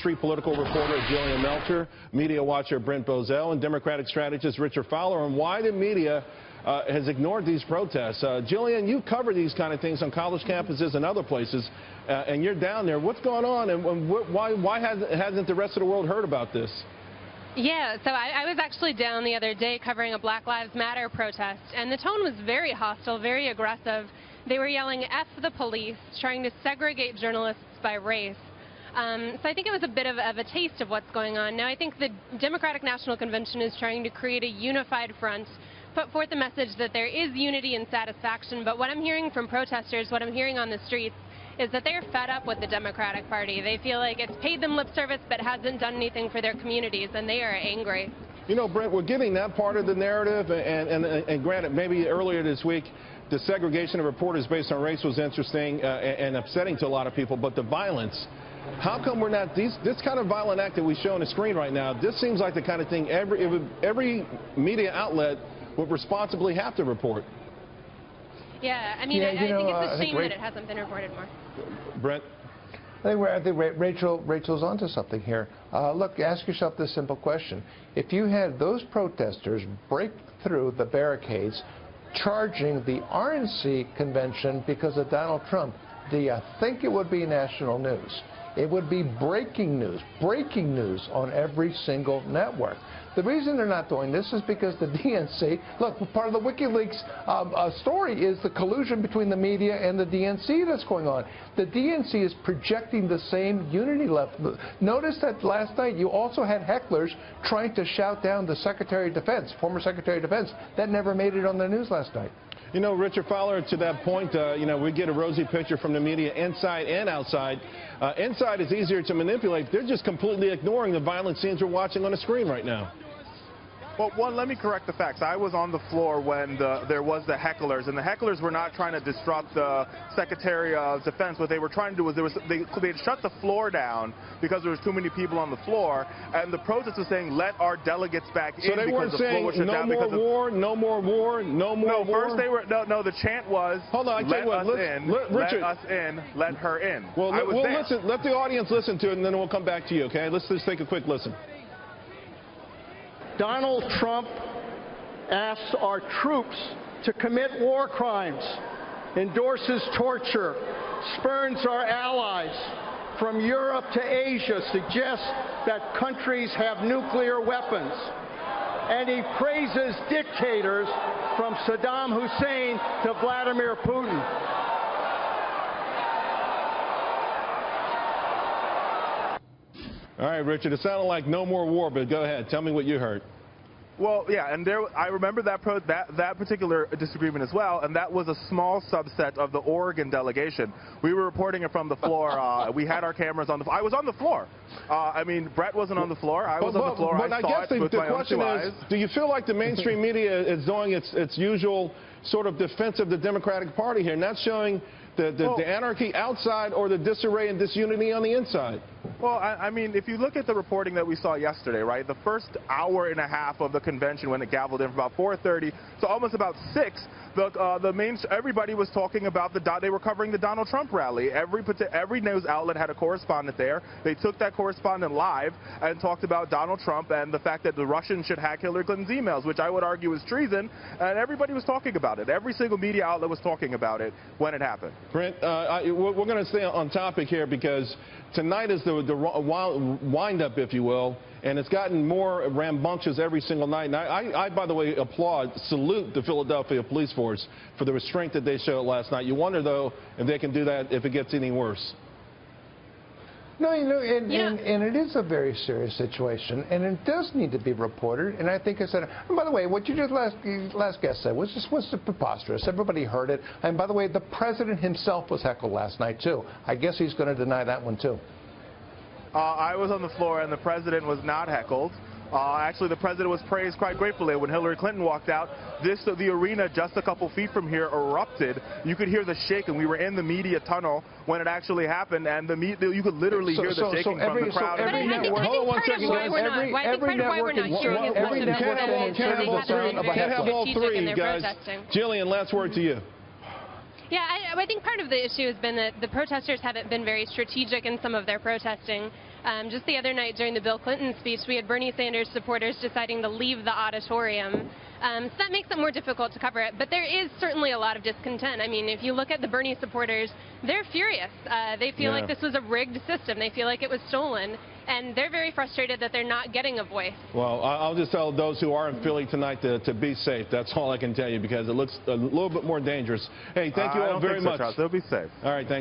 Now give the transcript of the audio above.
Street political reporter Jillian Melchior, media watcher Brent Bozell, and Democratic strategist Richard Fowler on why the media has ignored these protests. Jillian, you cover these kind of things on college campuses and other places, and you're down there. What's going on, and why hasn't the rest of the world heard about this? Yeah, so I was actually down the other day covering a Black Lives Matter protest, and the tone was very hostile, very aggressive. They were yelling "F the police," trying to segregate journalists by race. So I think it was a bit of a taste of what's going on. Now, I think the Democratic National Convention is trying to create a unified front, put forth a message that there is unity and satisfaction, but what I'm hearing from protesters, what I'm hearing on the streets, is that they're fed up with the Democratic Party. They feel like it's paid them lip service but hasn't done anything for their communities, and they are angry. You know, Brent, we're getting that part of the narrative, and granted, maybe earlier this week, the segregation of reporters based on race was interesting and upsetting to a lot of people, but the violence, how come we're not, this kind of violent act that we show on the screen right now, this seems like the kind of thing every media outlet would responsibly have to report. Yeah, I mean, I think it's a shame that it hasn't been reported more. Brent? I think Rachel's onto something here. Look, ask yourself this simple question. If you had those protesters break through the barricades charging the RNC convention because of Donald Trump, do you think it would be national news? It would be breaking news on every single network. The reason they're not doing this is because the DNC, look, part of the WikiLeaks story is the collusion between the media and the DNC that's going on. The DNC is projecting the same unity level. Notice that last night you also had hecklers trying to shout down the Secretary of Defense, former Secretary of Defense. That never made it on the news last night. You know, Richard Fowler, to that point, you know, we get a rosy picture from the media inside and outside. Inside is easier to manipulate. They're just completely ignoring the violent scenes we're watching on the screen right now. Well, one, let me correct the facts. I was on the floor when there was the hecklers, and the hecklers were not trying to disrupt the Secretary of Defense. What they were trying to do was they had shut the floor down because there was too many people on the floor, and the protest was saying, let our delegates back in. So they weren't saying no more war, no more war, no more war? No, first they were, no, the chant was, hold on, let us in, Richard, let us in, let her in. Well, listen, let the audience listen to it, and then we'll come back to you, okay? Let's just take a quick listen. Donald Trump asks our troops to commit war crimes, endorses torture, spurns our allies from Europe to Asia, suggests that countries have nuclear weapons, and he praises dictators from Saddam Hussein to Vladimir Putin. All right, Richard, it sounded like no more war, but go ahead. Tell me what you heard. Well, yeah, and I remember that particular disagreement as well, and that was a small subset of the Oregon delegation. We were reporting it from the floor. We had our cameras on the floor. I was on the floor. I mean, Brett wasn't on the floor. I was on the floor. But I guess the question is, do you feel like the mainstream media is doing its usual sort of defense of the Democratic Party here, not showing the anarchy outside or the disarray and disunity on the inside? Well, I mean, if you look at the reporting that we saw yesterday, right, the first hour and a half of the convention when it gavelled in from about 4:30 to almost about 6, everybody was talking about they were covering the Donald Trump rally. Every news outlet had a correspondent there. They took that correspondent live and talked about Donald Trump and the fact that the Russians should hack Hillary Clinton's emails, which I would argue is treason, and everybody was talking about it. Every single media outlet was talking about it when it happened. Brent, we're going to stay on topic here because tonight is the wind-up, if you will, and it's gotten more rambunctious every single night. And I, by the way, salute the Philadelphia police force for the restraint that they showed last night. You wonder, though, if they can do that if it gets any worse. No, you know, and it is a very serious situation, and it does need to be reported. And I think I said, and by the way, what you just last guest said was preposterous. Everybody heard it. And by the way, the president himself was heckled last night too. I guess he's going to deny that one too. I was on the floor, and the president was not heckled. Actually, the president was praised quite gratefully when Hillary Clinton walked out. The arena just a couple feet from here erupted. You could hear the shaking. We were in the media tunnel when it actually happened, and you could literally hear the shaking from the crowd. But I think part of why we're not hearing as much of it can't have all three, guys. Jillian, last word to you. Yeah, I think part of the issue has been that the protesters haven't been very strategic in some of their protesting. Just the other night during the Bill Clinton speech, we had Bernie Sanders supporters deciding to leave the auditorium. So that makes it more difficult to cover it. But there is certainly a lot of discontent. I mean, if you look at the Bernie supporters, they're furious. They feel like this was a rigged system. They feel like it was stolen. And they're very frustrated that they're not getting a voice. Well, I'll just tell those who are in Philly tonight to be safe. That's all I can tell you, because it looks a little bit more dangerous. Hey, thank you all very much. They'll be safe. All right, thanks.